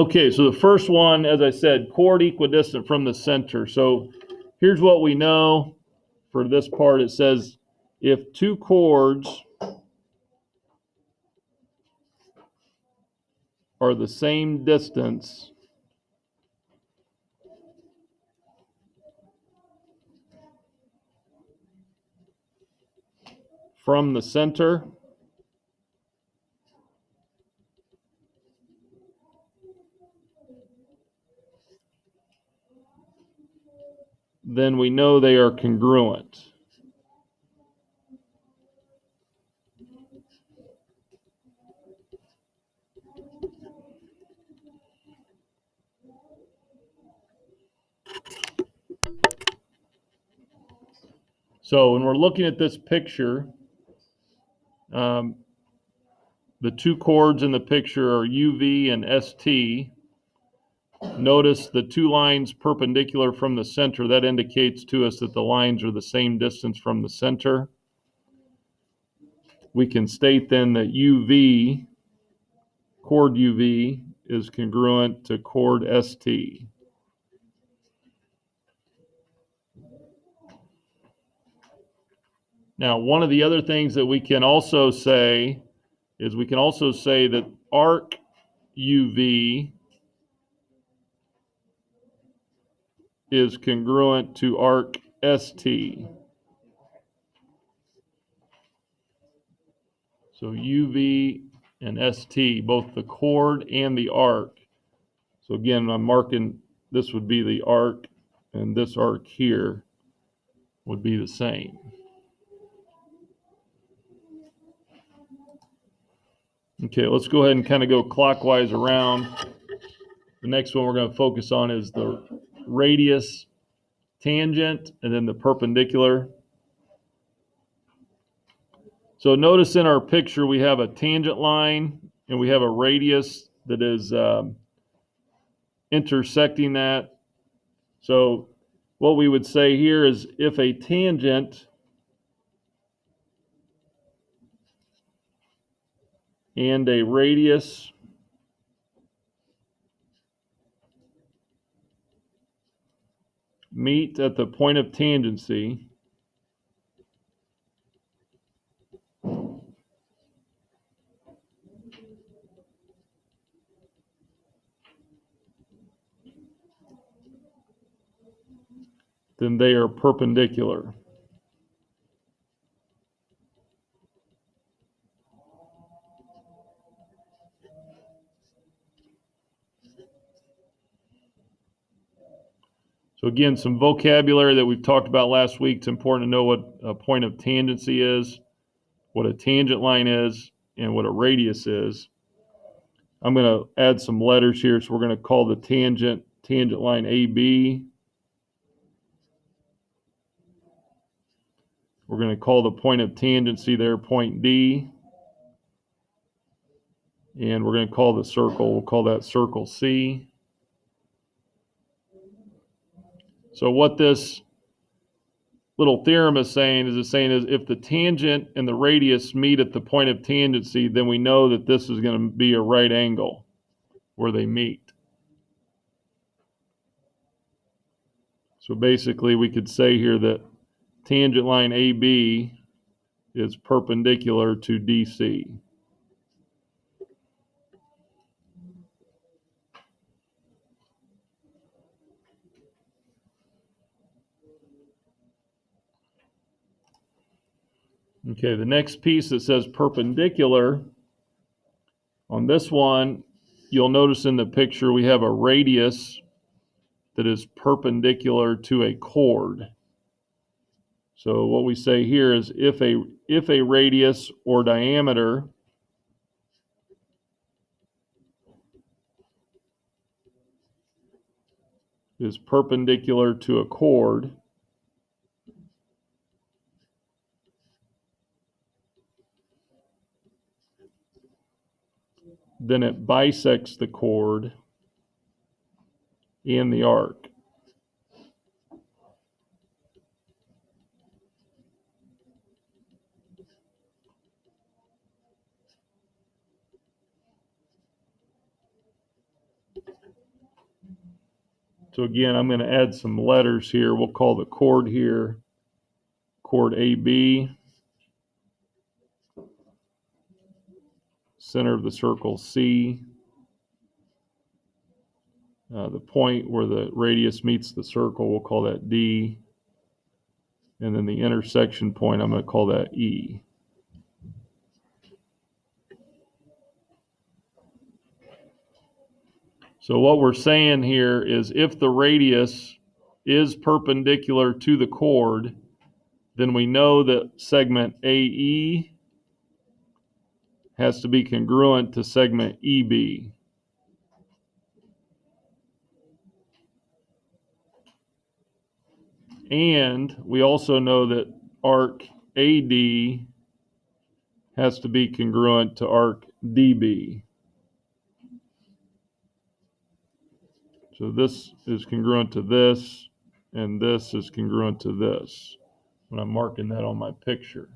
Okay, so the first one, as I said, chord equidistant from the center. So here's what we know for this part. It says if two chords are the same distance from the center, then we know they are congruent. So when we're looking at this picture, the two chords in the picture are UV and ST. Notice the two lines perpendicular from the center. That indicates to us that the lines are the same distance from the center. We can state then that UV, chord UV, is congruent to chord ST. Now, one of the other things that we can also say is we can also say that arc UV is congruent to arc ST. So UV and ST, both the chord and the arc. So again, I'm marking this would be the arc, and this arc here would be the same. Okay, let's go ahead and kind of go clockwise around. The next one we're going to focus on is the radius, tangent, and then the perpendicular. So notice in our picture we have a tangent line and we have a radius that is intersecting that. So what we would say here is if a tangent and a radius meet at the point of tangency, then they are perpendicular. So again, some vocabulary that we've talked about last week. It's important to know what a point of tangency is, what a tangent line is, and what a radius is. I'm going to add some letters here. So we're going to call the tangent line AB. We're going to call the point of tangency there point D. And we're going to call the circle, we'll call that circle C. So what this little theorem is saying is if the tangent and the radius meet at the point of tangency, then we know that this is going to be a right angle where they meet. So basically we could say here that tangent line AB is perpendicular to DC. Okay, the next piece that says perpendicular, on this one, you'll notice in the picture we have a radius that is perpendicular to a chord. So what we say here is if a radius or diameter is perpendicular to a chord, then it bisects the chord and the arc. So again, I'm going to add some letters here. We'll call the chord here chord AB. Center of the circle C. The point where the radius meets the circle, we'll call that D. And then the intersection point, I'm going to call that E. So what we're saying here is if the radius is perpendicular to the chord, then we know that segment AE has to be congruent to segment EB. And we also know that arc AD has to be congruent to arc DB. So this is congruent to this, and this is congruent to this when I'm marking that on my picture.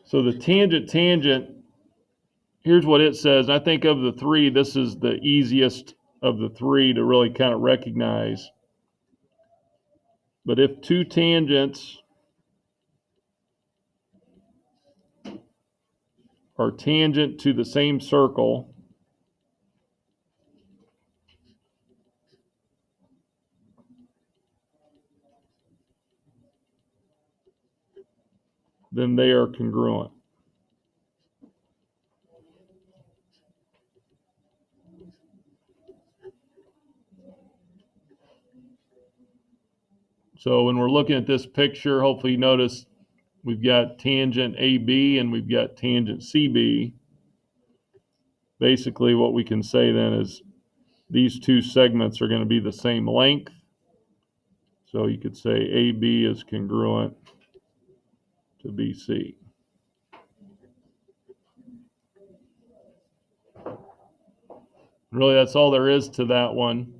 So the tangent, here's what it says. I think of the three, this is the easiest of the three to really kind of recognize. But if two tangents are tangent to the same circle, then they are congruent. So when we're looking at this picture, hopefully you notice we've got tangent AB and we've got tangent CB. Basically what we can say then is these two segments are going to be the same length. So you could say AB is congruent to BC. Really, that's all there is to that one.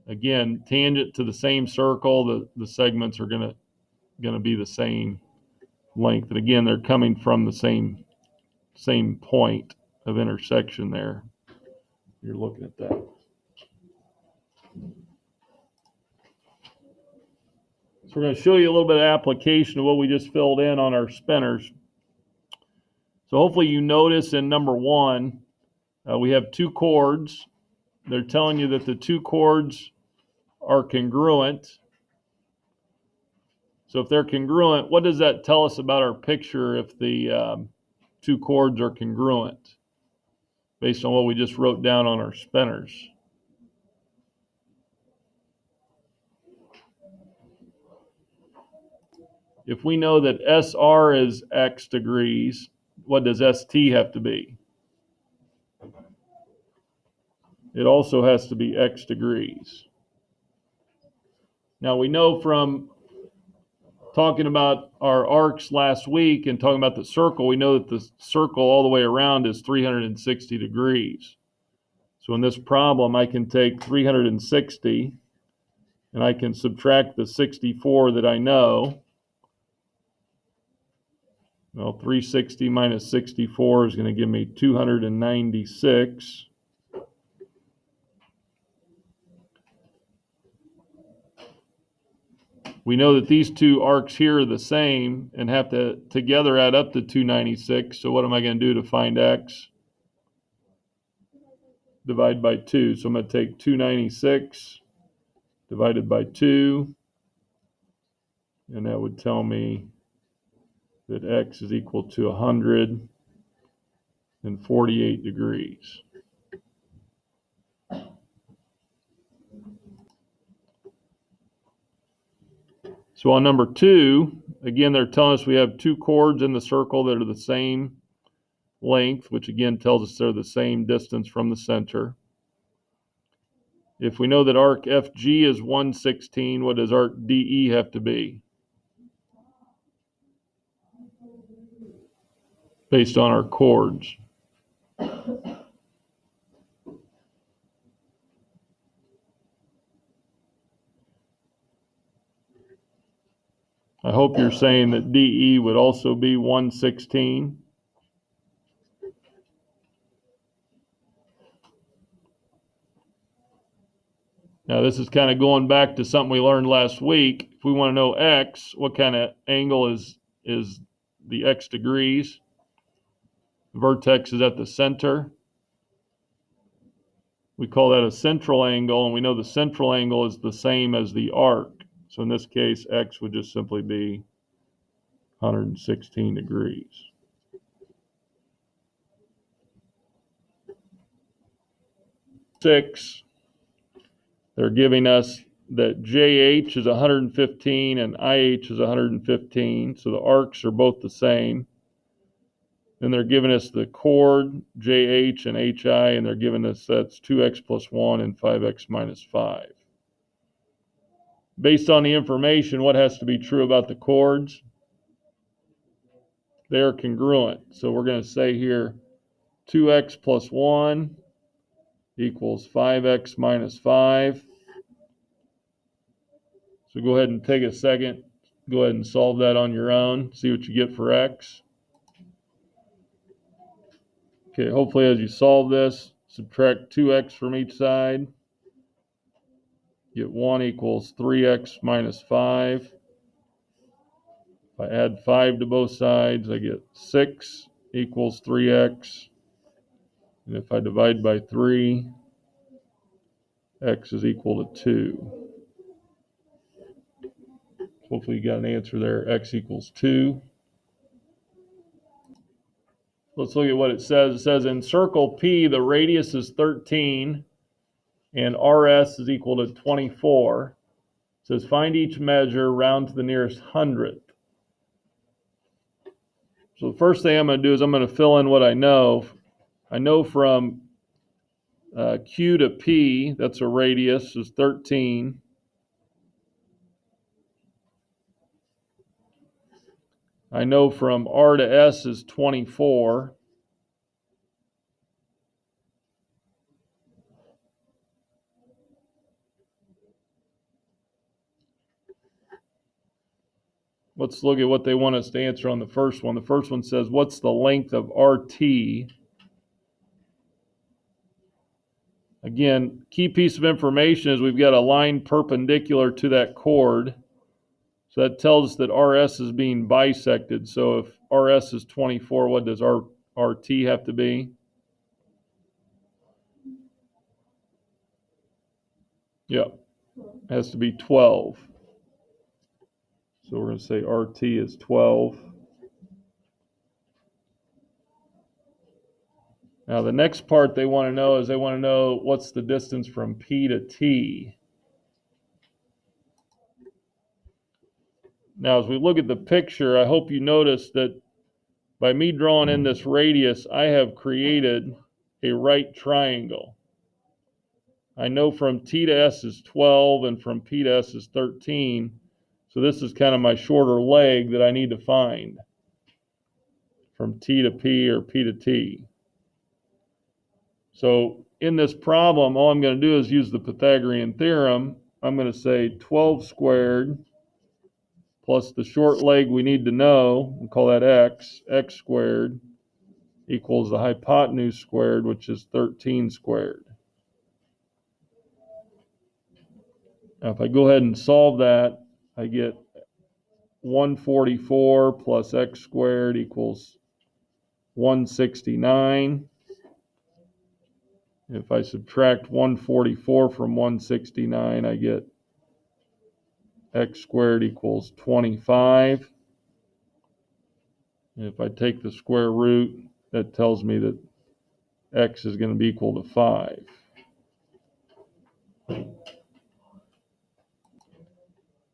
Again, tangent to the same circle, the segments are going to be the same length. And again, they're coming from the same point of intersection there. You're looking at that. So we're going to show you a little bit of application of what we just filled in on our spinners. So hopefully you notice in number one, we have two chords. They're telling you that the two chords are congruent. So if they're congruent, what does that tell us about our picture if the two chords are congruent based on what we just wrote down on our spinners? If we know that SR is X degrees, what does ST have to be? It also has to be X degrees. Now we know from talking about our arcs last week and talking about the circle, we know that the circle all the way around is 360 degrees. So in this problem, I can take 360 and I can subtract the 64 that I know. Well, 360 minus 64 is going to give me 296. We know that these two arcs here are the same and have to together add up to 296. So what am I going to do to find X? Divide by 2. So I'm going to take 296 divided by 2. And that would tell me that X is equal to 148 degrees. So on number 2, again, they're telling us we have two chords in the circle that are the same length, which again tells us they're the same distance from the center. If we know that arc FG is 116, what does arc DE have to be? Based on our chords. I hope you're saying that DE would also be 116. Now this is kind of going back to something we learned last week. If we want to know x, what kind of angle is the x degrees? The vertex is at the center. We call that a central angle, and we know the central angle is the same as the arc. So in this case, x would just simply be 116 degrees. Six, they're giving us that JH is 115 and IH is 115, so the arcs are both the same. Then they're giving us the chord, JH and HI, and they're giving us that's 2x plus 1 and 5x minus 5. Based on the information, what has to be true about the chords? They are congruent. So we're going to say here 2x plus 1 equals 5x minus 5. So go ahead and take a second. Go ahead and solve that on your own. See what you get for x. Okay, hopefully as you solve this, subtract 2x from each side. Get 1 equals 3x minus 5. If I add 5 to both sides, I get 6 equals 3x. And if I divide by 3, x is equal to 2. Hopefully you got an answer there. X equals 2. Let's look at what it says. It says in circle P, the radius is 13 and RS is equal to 24. It says find each measure, round to the nearest hundredth. So the first thing I'm going to do is I'm going to fill in what I know. I know from Q to P, that's a radius, is 13. I know from R to S is 24. Let's look at what they want us to answer on the first one. The first one says, what's the length of RT? Again, key piece of information is we've got a line perpendicular to that chord. So that tells us that RS is being bisected. So if RS is 24, what does RT have to be? Yep, it has to be 12. So we're going to say RT is 12. Now the next part they want to know is they want to know what's the distance from P to T. Now as we look at the picture, I hope you notice that by me drawing in this radius, I have created a right triangle. I know from T to S is 12 and from P to S is 13. So this is kind of my shorter leg that I need to find from T to P or P to T. So in this problem, all I'm going to do is use the Pythagorean theorem. I'm going to say 12 squared plus the short leg we need to know, we'll call that x squared equals the hypotenuse squared, which is 13 squared. Now if I go ahead and solve that, I get 144 plus x squared equals 169. If I subtract 144 from 169, I get x squared equals 25. And if I take the square root, that tells me that x is going to be equal to 5.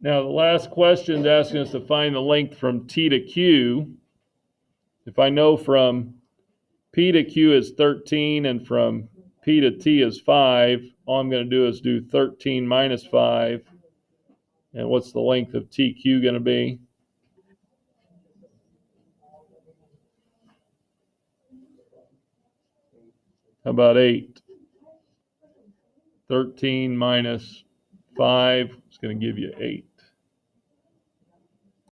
Now the last question is asking us to find the length from T to Q. If I know from P to Q is 13 and from P to T is 5, all I'm going to do is do 13 minus 5. And what's the length of TQ going to be? How about 8? 13 minus 5 is going to give you 8.